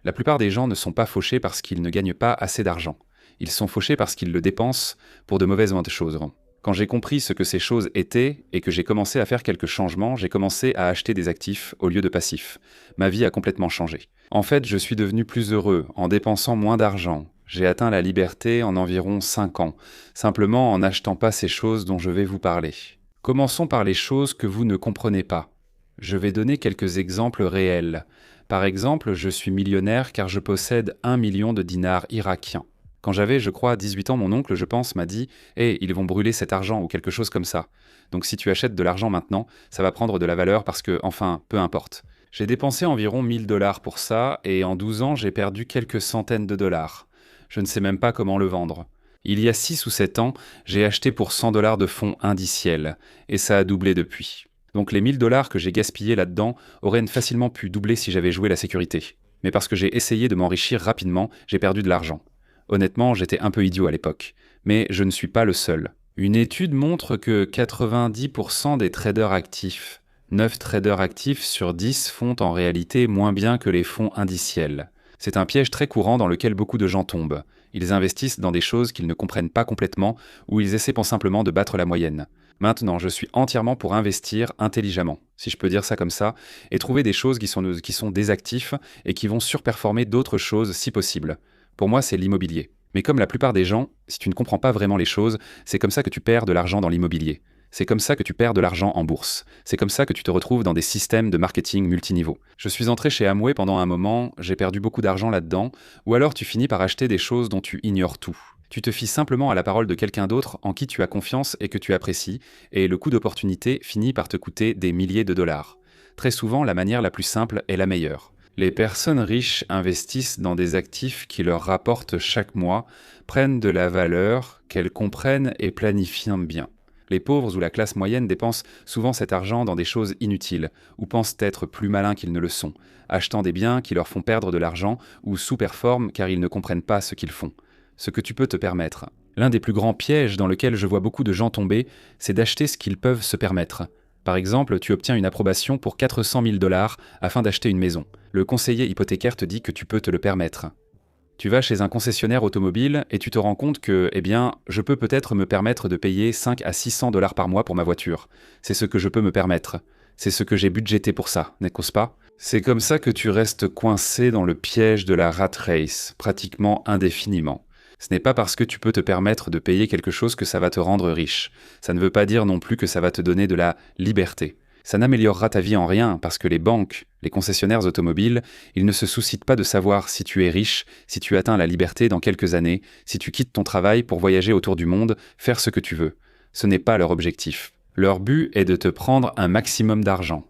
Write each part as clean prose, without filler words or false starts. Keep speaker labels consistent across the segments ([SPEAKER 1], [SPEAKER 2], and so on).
[SPEAKER 1] La plupart des gens ne sont pas fauchés parce qu'ils ne gagnent pas assez d'argent. Ils sont fauchés parce qu'ils le dépensent pour de mauvaises choses. Quand j'ai compris ce que ces choses étaient et que j'ai commencé à faire quelques changements, j'ai commencé à acheter des actifs au lieu de passifs. Ma vie a complètement changé. En fait, je suis devenu plus heureux en dépensant moins d'argent. J'ai atteint la liberté en environ 5 ans, simplement en n'achetant pas ces choses dont je vais vous parler. Commençons par les choses que vous ne comprenez pas. Je vais donner quelques exemples réels. Par exemple, je suis millionnaire car je possède 1 million de dinars irakiens. Quand j'avais, je crois, 18 ans, mon oncle, je pense, m'a dit « Hey, ils vont brûler cet argent » ou quelque chose comme ça. Donc si tu achètes de l'argent maintenant, ça va prendre de la valeur parce que, enfin, peu importe. J'ai dépensé environ 1 000 $ pour ça et en 12 ans, j'ai perdu quelques centaines de dollars. Je ne sais même pas comment le vendre. Il y a 6 ou 7 ans, j'ai acheté pour 100 $ de fonds indiciels et ça a doublé depuis. Donc les 1 000 $ que j'ai gaspillés là-dedans auraient facilement pu doubler si j'avais joué la sécurité. Mais parce que j'ai essayé de m'enrichir rapidement, j'ai perdu de l'argent. Honnêtement, j'étais un peu idiot à l'époque. Mais je ne suis pas le seul. Une étude montre que 90% des traders actifs, 9 traders actifs sur 10 font en réalité moins bien que les fonds indiciels. C'est un piège très courant dans lequel beaucoup de gens tombent. Ils investissent dans des choses qu'ils ne comprennent pas complètement ou ils essaient simplement de battre la moyenne. Maintenant, je suis entièrement pour investir intelligemment, si je peux dire ça comme ça, et trouver des choses qui sont des actifs et qui vont surperformer d'autres choses si possible. Pour moi, c'est l'immobilier. Mais comme la plupart des gens, si tu ne comprends pas vraiment les choses, c'est comme ça que tu perds de l'argent dans l'immobilier. C'est comme ça que tu perds de l'argent en bourse. C'est comme ça que tu te retrouves dans des systèmes de marketing multiniveau. Je suis entré chez Amway pendant un moment, j'ai perdu beaucoup d'argent là-dedans, ou alors tu finis par acheter des choses dont tu ignores tout. Tu te fies simplement à la parole de quelqu'un d'autre en qui tu as confiance et que tu apprécies, et le coût d'opportunité finit par te coûter des milliers de dollars. Très souvent, la manière la plus simple est la meilleure. Les personnes riches investissent dans des actifs qui leur rapportent chaque mois, prennent de la valeur, qu'elles comprennent et planifient bien. Les pauvres ou la classe moyenne dépensent souvent cet argent dans des choses inutiles, ou pensent être plus malins qu'ils ne le sont, achetant des biens qui leur font perdre de l'argent ou sous-performent car ils ne comprennent pas ce qu'ils font. Ce que tu peux te permettre. L'un des plus grands pièges dans lequel je vois beaucoup de gens tomber, c'est d'acheter ce qu'ils peuvent se permettre. Par exemple, tu obtiens une approbation pour 400 000 $ afin d'acheter une maison. Le conseiller hypothécaire te dit que tu peux te le permettre. Tu vas chez un concessionnaire automobile et tu te rends compte que, je peux peut-être me permettre de payer 5 à 600 $ par mois pour ma voiture. C'est ce que je peux me permettre. C'est ce que j'ai budgété pour ça, n'est-ce pas ? C'est comme ça que tu restes coincé dans le piège de la rat race, pratiquement indéfiniment. Ce n'est pas parce que tu peux te permettre de payer quelque chose que ça va te rendre riche. Ça ne veut pas dire non plus que ça va te donner de la liberté. Ça n'améliorera ta vie en rien parce que les banques, les concessionnaires automobiles, ils ne se soucient pas de savoir si tu es riche, si tu atteins la liberté dans quelques années, si tu quittes ton travail pour voyager autour du monde, faire ce que tu veux. Ce n'est pas leur objectif. Leur but est de te prendre un maximum d'argent.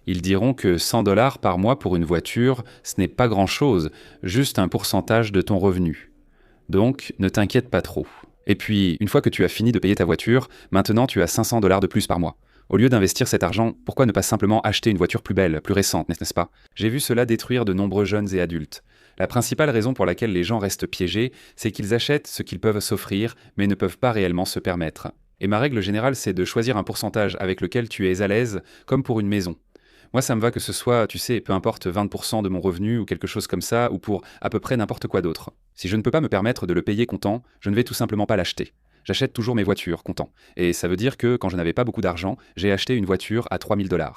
[SPEAKER 1] Ils diront que 100 $ par mois pour une voiture, ce n'est pas grand-chose, juste un pourcentage de ton revenu. Donc, ne t'inquiète pas trop. Et puis, une fois que tu as fini de payer ta voiture, maintenant tu as 500 $ de plus par mois. Au lieu d'investir cet argent, pourquoi ne pas simplement acheter une voiture plus belle, plus récente, n'est-ce pas ? J'ai vu cela détruire de nombreux jeunes et adultes. La principale raison pour laquelle les gens restent piégés, c'est qu'ils achètent ce qu'ils peuvent s'offrir, mais ne peuvent pas réellement se permettre. Et ma règle générale, c'est de choisir un pourcentage avec lequel tu es à l'aise, comme pour une maison. Moi, ça me va que ce soit, tu sais, peu importe 20% de mon revenu ou quelque chose comme ça, ou pour à peu près n'importe quoi d'autre. Si je ne peux pas me permettre de le payer comptant, je ne vais tout simplement pas l'acheter. J'achète toujours mes voitures comptant. Et ça veut dire que quand je n'avais pas beaucoup d'argent, j'ai acheté une voiture à 3 000 $.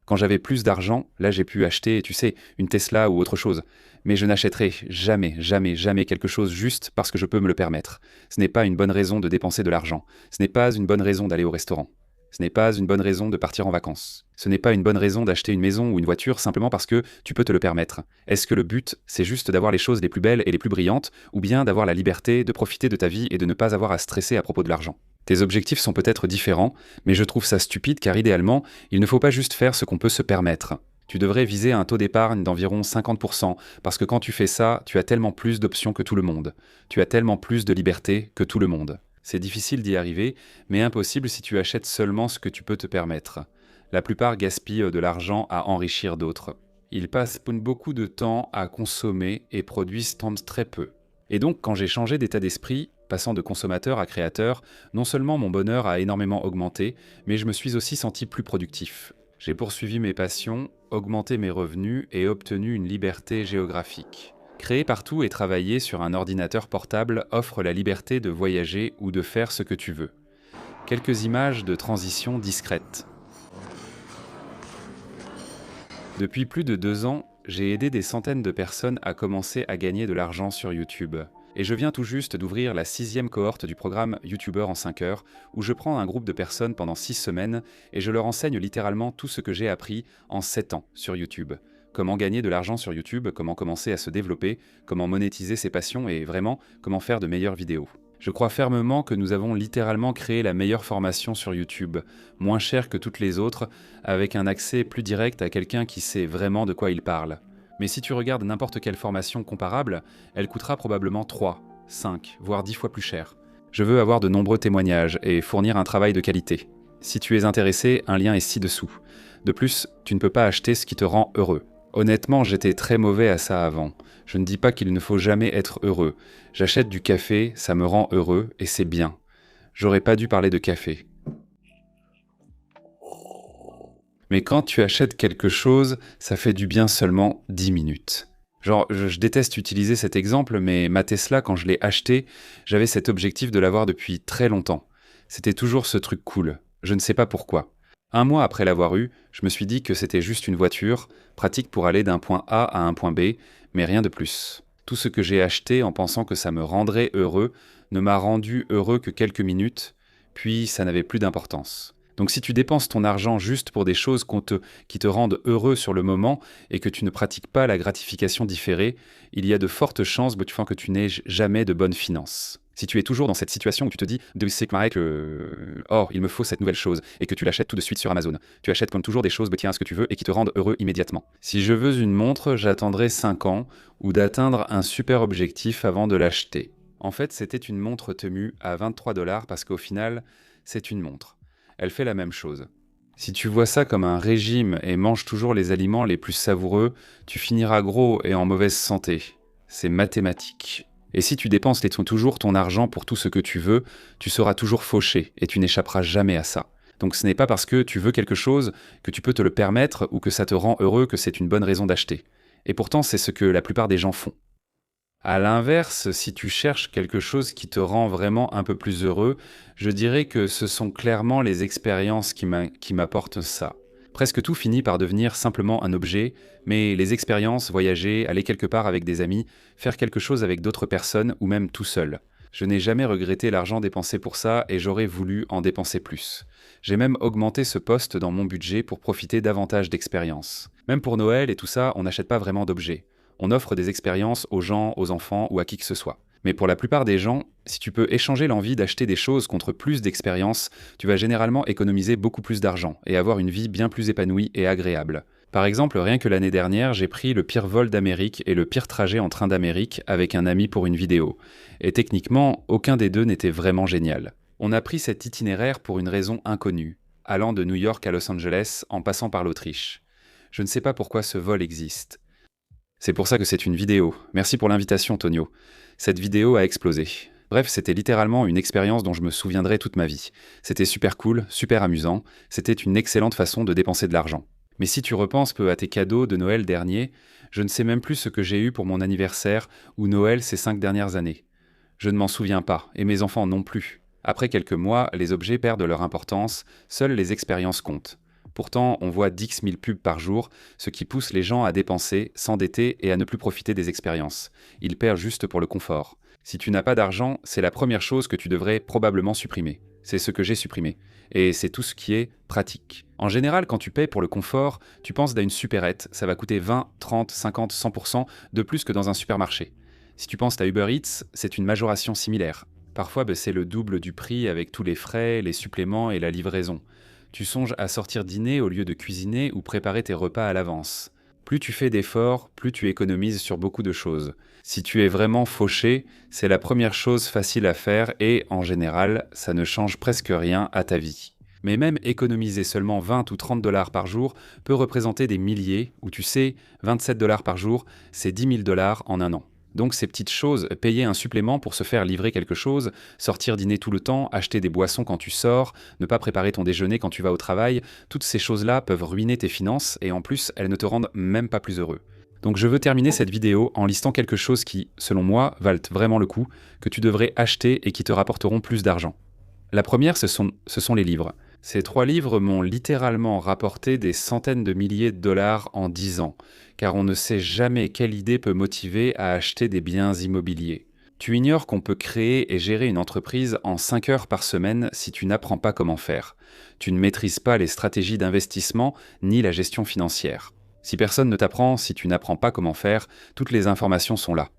[SPEAKER 1] Quand j'avais plus d'argent, là j'ai pu acheter, tu sais, une Tesla ou autre chose. Mais je n'achèterai jamais, jamais, jamais quelque chose juste parce que je peux me le permettre. Ce n'est pas une bonne raison de dépenser de l'argent. Ce n'est pas une bonne raison d'aller au restaurant. Ce n'est pas une bonne raison de partir en vacances. Ce n'est pas une bonne raison d'acheter une maison ou une voiture simplement parce que tu peux te le permettre. Est-ce que le but, c'est juste d'avoir les choses les plus belles et les plus brillantes, ou bien d'avoir la liberté de profiter de ta vie et de ne pas avoir à stresser à propos de l'argent ? Tes objectifs sont peut-être différents, mais je trouve ça stupide car idéalement, il ne faut pas juste faire ce qu'on peut se permettre. Tu devrais viser un taux d'épargne d'environ 50%, parce que quand tu fais ça, tu as tellement plus d'options que tout le monde. Tu as tellement plus de liberté que tout le monde. C'est difficile d'y arriver, mais impossible si tu achètes seulement ce que tu peux te permettre. La plupart gaspillent de l'argent à enrichir d'autres. Ils passent beaucoup de temps à consommer et produisent très peu. Et donc, quand j'ai changé d'état d'esprit, passant de consommateur à créateur, non seulement mon bonheur a énormément augmenté, mais je me suis aussi senti plus productif. J'ai poursuivi mes passions, augmenté mes revenus et obtenu une liberté géographique. Créer partout et travailler sur un ordinateur portable offre la liberté de voyager ou de faire ce que tu veux. Quelques images de transition discrètes. Depuis plus de 2 ans, j'ai aidé des centaines de personnes à commencer à gagner de l'argent sur YouTube. Et je viens tout juste d'ouvrir la 6e cohorte du programme YouTuber en 5 heures, où je prends un groupe de personnes pendant 6 semaines et je leur enseigne littéralement tout ce que j'ai appris en 7 ans sur YouTube. Comment gagner de l'argent sur YouTube, comment commencer à se développer, comment monétiser ses passions et vraiment comment faire de meilleures vidéos. Je crois fermement que nous avons littéralement créé la meilleure formation sur YouTube, moins chère que toutes les autres, avec un accès plus direct à quelqu'un qui sait vraiment de quoi il parle. Mais si tu regardes n'importe quelle formation comparable, elle coûtera probablement 3, 5, voire 10 fois plus cher. Je veux avoir de nombreux témoignages et fournir un travail de qualité. Si tu es intéressé, un lien est ci-dessous. De plus, tu ne peux pas acheter ce qui te rend heureux. Honnêtement, j'étais très mauvais à ça avant. Je ne dis pas qu'il ne faut jamais être heureux. J'achète du café, ça me rend heureux et c'est bien. J'aurais pas dû parler de café. Mais quand tu achètes quelque chose, ça fait du bien seulement 10 minutes. Genre, je déteste utiliser cet exemple, mais ma Tesla, quand je l'ai achetée, j'avais cet objectif de l'avoir depuis très longtemps. C'était toujours ce truc cool. Je ne sais pas pourquoi. Un mois après l'avoir eue, je me suis dit que c'était juste une voiture, pratique pour aller d'un point A à un point B, mais rien de plus. Tout ce que j'ai acheté en pensant que ça me rendrait heureux ne m'a rendu heureux que quelques minutes, puis ça n'avait plus d'importance. Donc si tu dépenses ton argent juste pour des choses qui te rendent heureux sur le moment et que tu ne pratiques pas la gratification différée, il y a de fortes chances que tu n'aies jamais de bonnes finances. Si tu es toujours dans cette situation où tu te dis « il me faut cette nouvelle chose » et que tu l'achètes tout de suite sur Amazon. Tu achètes comme toujours des choses ce que tu veux et qui te rendent heureux immédiatement. Si je veux une montre, j'attendrai 5 ans ou d'atteindre un super objectif avant de l'acheter. En fait, c'était une montre Temu à 23 $ parce qu'au final, c'est une montre. Elle fait la même chose. Si tu vois ça comme un régime et manges toujours les aliments les plus savoureux, tu finiras gros et en mauvaise santé. C'est mathématique. Et si tu dépenses toujours ton argent pour tout ce que tu veux, tu seras toujours fauché et tu n'échapperas jamais à ça. Donc ce n'est pas parce que tu veux quelque chose que tu peux te le permettre ou que ça te rend heureux que c'est une bonne raison d'acheter. Et pourtant, c'est ce que la plupart des gens font. À l'inverse, si tu cherches quelque chose qui te rend vraiment un peu plus heureux, je dirais que ce sont clairement les expériences qui m'apportent ça. Presque tout finit par devenir simplement un objet, mais les expériences, voyager, aller quelque part avec des amis, faire quelque chose avec d'autres personnes ou même tout seul. Je n'ai jamais regretté l'argent dépensé pour ça et j'aurais voulu en dépenser plus. J'ai même augmenté ce poste dans mon budget pour profiter davantage d'expériences. Même pour Noël et tout ça, on n'achète pas vraiment d'objets. On offre des expériences aux gens, aux enfants ou à qui que ce soit. Mais pour la plupart des gens, si tu peux échanger l'envie d'acheter des choses contre plus d'expérience, tu vas généralement économiser beaucoup plus d'argent et avoir une vie bien plus épanouie et agréable. Par exemple, rien que l'année dernière, j'ai pris le pire vol d'Amérique et le pire trajet en train d'Amérique avec un ami pour une vidéo. Et techniquement, aucun des deux n'était vraiment génial. On a pris cet itinéraire pour une raison inconnue, allant de New York à Los Angeles en passant par l'Autriche. Je ne sais pas pourquoi ce vol existe. C'est pour ça que c'est une vidéo. Merci pour l'invitation, Tonio. Cette vidéo a explosé. Bref, c'était littéralement une expérience dont je me souviendrai toute ma vie. C'était super cool, super amusant, c'était une excellente façon de dépenser de l'argent. Mais si tu repenses peu à tes cadeaux de Noël dernier, je ne sais même plus ce que j'ai eu pour mon anniversaire ou Noël ces 5 dernières années. Je ne m'en souviens pas, et mes enfants non plus. Après quelques mois, les objets perdent leur importance, seules les expériences comptent. Pourtant, on voit 10 000 pubs par jour, ce qui pousse les gens à dépenser, s'endetter et à ne plus profiter des expériences. Ils paient juste pour le confort. Si tu n'as pas d'argent, c'est la première chose que tu devrais probablement supprimer. C'est ce que j'ai supprimé. Et c'est tout ce qui est pratique. En général, quand tu payes pour le confort, tu penses à une supérette, ça va coûter 20, 30, 50, 100% de plus que dans un supermarché. Si tu penses à Uber Eats, c'est une majoration similaire. Parfois, c'est le double du prix avec tous les frais, les suppléments et la livraison. Tu songes à sortir dîner au lieu de cuisiner ou préparer tes repas à l'avance. Plus tu fais d'efforts, plus tu économises sur beaucoup de choses. Si tu es vraiment fauché, c'est la première chose facile à faire et, en général, ça ne change presque rien à ta vie. Mais même économiser seulement 20 ou 30 $ par jour peut représenter des milliers, ou tu sais, 27 $ par jour, c'est 10 000 $ en un an. Donc ces petites choses, payer un supplément pour se faire livrer quelque chose, sortir dîner tout le temps, acheter des boissons quand tu sors, ne pas préparer ton déjeuner quand tu vas au travail, toutes ces choses-là peuvent ruiner tes finances et en plus, elles ne te rendent même pas plus heureux. Donc je veux terminer cette vidéo en listant quelque chose qui, selon moi, valent vraiment le coup, que tu devrais acheter et qui te rapporteront plus d'argent. La première, ce sont les livres. Ces 3 livres m'ont littéralement rapporté des centaines de milliers de dollars en 10 ans, car on ne sait jamais quelle idée peut motiver à acheter des biens immobiliers. Tu ignores qu'on peut créer et gérer une entreprise en 5 heures par semaine si tu n'apprends pas comment faire. Tu ne maîtrises pas les stratégies d'investissement ni la gestion financière. Si personne ne t'apprend, si tu n'apprends pas comment faire, toutes les informations sont là.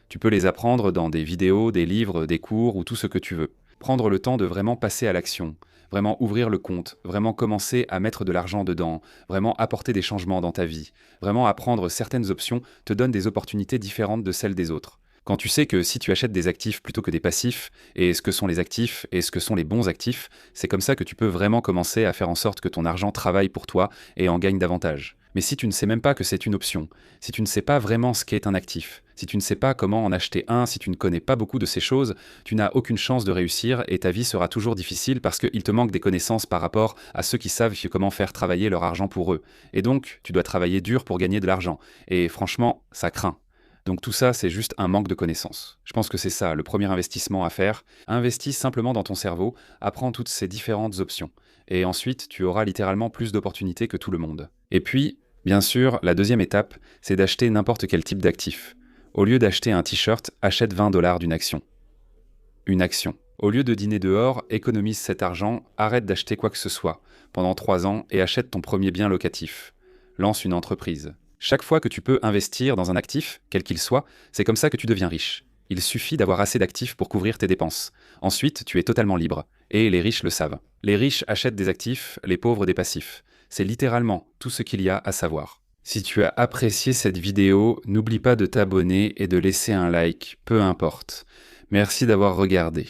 [SPEAKER 1] Tu peux les apprendre dans des vidéos, des livres, des cours ou tout ce que tu veux. Prendre le temps de vraiment passer à l'action, vraiment ouvrir le compte, vraiment commencer à mettre de l'argent dedans, vraiment apporter des changements dans ta vie, vraiment apprendre certaines options te donne des opportunités différentes de celles des autres. Quand tu sais que si tu achètes des actifs plutôt que des passifs, et ce que sont les actifs et ce que sont les bons actifs, c'est comme ça que tu peux vraiment commencer à faire en sorte que ton argent travaille pour toi et en gagne davantage. Mais si tu ne sais même pas que c'est une option, si tu ne sais pas vraiment ce qu'est un actif, si tu ne sais pas comment en acheter un, si tu ne connais pas beaucoup de ces choses, tu n'as aucune chance de réussir et ta vie sera toujours difficile parce qu'il te manque des connaissances par rapport à ceux qui savent comment faire travailler leur argent pour eux. Et donc, tu dois travailler dur pour gagner de l'argent. Et franchement, ça craint. Donc tout ça, c'est juste un manque de connaissances. Je pense que c'est ça, le premier investissement à faire. Investis simplement dans ton cerveau, apprends toutes ces différentes options. Et ensuite, tu auras littéralement plus d'opportunités que tout le monde. Et puis, bien sûr, la deuxième étape, c'est d'acheter n'importe quel type d'actif. Au lieu d'acheter un t-shirt, achète 20 $ d'une action. Une action. Au lieu de dîner dehors, économise cet argent, arrête d'acheter quoi que ce soit pendant 3 ans et achète ton premier bien locatif. Lance une entreprise. Chaque fois que tu peux investir dans un actif, quel qu'il soit, c'est comme ça que tu deviens riche. Il suffit d'avoir assez d'actifs pour couvrir tes dépenses. Ensuite, tu es totalement libre. Et les riches le savent. Les riches achètent des actifs, les pauvres des passifs. C'est littéralement tout ce qu'il y a à savoir. Si tu as apprécié cette vidéo, n'oublie pas de t'abonner et de laisser un like, peu importe. Merci d'avoir regardé.